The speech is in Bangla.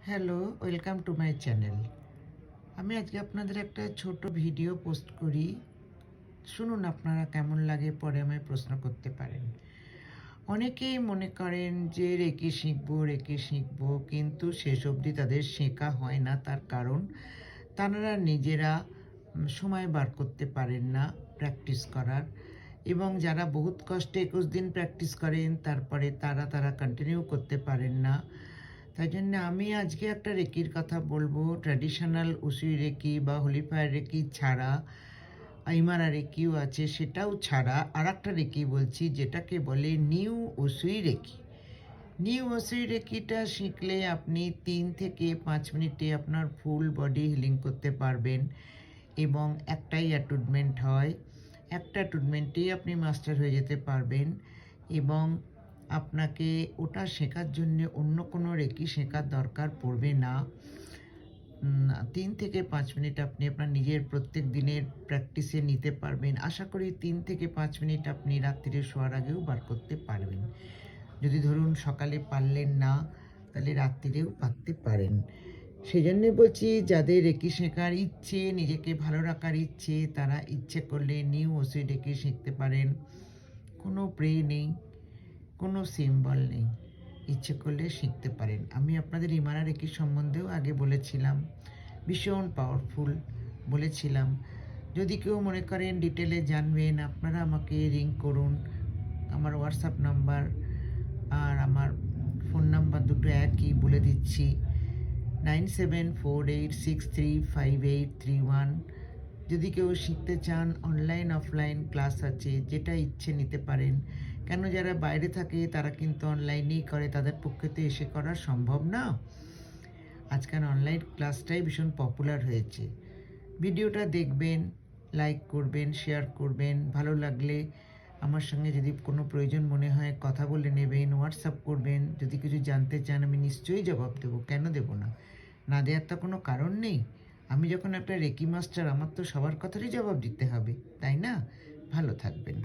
Hello, welcome to my channel. আমি আজকে আপনাদের একটা ছোট ভিডিও পোস্ট করি। শুনুন আপনারা কেমন লাগে, পরে আমায় প্রশ্ন করতে পারেন। অনেকেই মনে করেন যে রেকি শিখবো, কিন্তু শেষ অবধি তাদের শেখা হয় না। তার কারণ তারা নিজেরা সময় বার করতে পারেন না প্র্যাকটিস করার, এবং যারা বহুত কষ্টে 21 দিন প্র্যাকটিস করেন তারপরে তারা কন্টিনিউ করতে পারেন না। তাই জন্য আমি আজকে একটা রেকির কথা বলবো। ট্র্যাডিশনাল উসুই রেকি বা হোলি ফায়ার রেকি ছাড়া আইমারা রেকিও আছে, সেটাও ছাড়া আর একটা রেকি বলছি, যেটাকে বলে new Usui reiki. New Usui রেকিটা শিখলে আপনি 3 থেকে 5 মিনিটে আপনার ফুল বডি হিলিং করতে পারবেন, এবং একটাই অ্যাটুনমেন্ট হয়। একটা অ্যাটুনমেন্টেই আপনি মাস্টার হয়ে যেতে পারবেন, এবং আপনাকে ওটা শেখার জন্য অন্য কোনো রেকি শেখার দরকার পড়বে না। 3 থেকে 5 মিনিট আপনি আপনার নিজের প্রত্যেক দিনের প্র্যাকটিসে নিতে পারবেন। আশা করি 3 থেকে 5 মিনিট আপনি রাত্রিরে শোয়ার আগেও বার করতে পারবেন। যদি ধরুন সকালে পারলেন না, তাহলে রাত্রিরেও পারতে পারেন। সেই জন্যে বলছি, যাদের রেকি শেখার ইচ্ছে, নিজেকে ভালো রাখার ইচ্ছে, তারা ইচ্ছে করলে নিউ ওসুই রেকি শিখতে পারেন। কোনো প্রে নেই, কোনো সিম্বল নেই, ইচ্ছে করলে শিখতে পারেন। আমি আপনাদের ইমারা রেকি সম্বন্ধেও আগে বলেছিলাম, ভীষণ পাওয়ারফুল বলেছিলাম। যদি কেউ মনে করেন ডিটেলে জানবেন, আপনারা আমাকে রিং করুন। আমার হোয়াটসঅ্যাপ নাম্বার আর আমার ফোন নাম্বার দুটো একই, বলে দিচ্ছি, 9748635831। যদি কেউ শিখতে চান, অনলাইন অফলাইন ক্লাস আছে, যেটা ইচ্ছে নিতে পারেন। কেন, যারা বাইরে থাকে তারা কিন্তু অনলাইনেই করে, তাদের পক্ষে তো এসে করা সম্ভব না। আজকাল অনলাইন ক্লাসটাই ভীষণ পপুলার হয়েছে। ভিডিওটা দেখবেন, লাইক করবেন, শেয়ার করবেন। ভালো লাগলে আমার সঙ্গে যদি কোনো প্রয়োজন মনে হয় কথা বলে নেবেন, হোয়াটসঅ্যাপ করবেন। যদি কিছু জানতে চান আমি নিশ্চয়ই জবাব দেবো, কেন দেবো না? না দেওয়ার তো কোনো কারণ নেই। আমি যখন একটা রেকি মাস্টার, আমার তো সবার কথারই জবাব দিতে হবে, তাই না? ভালো থাকবেন।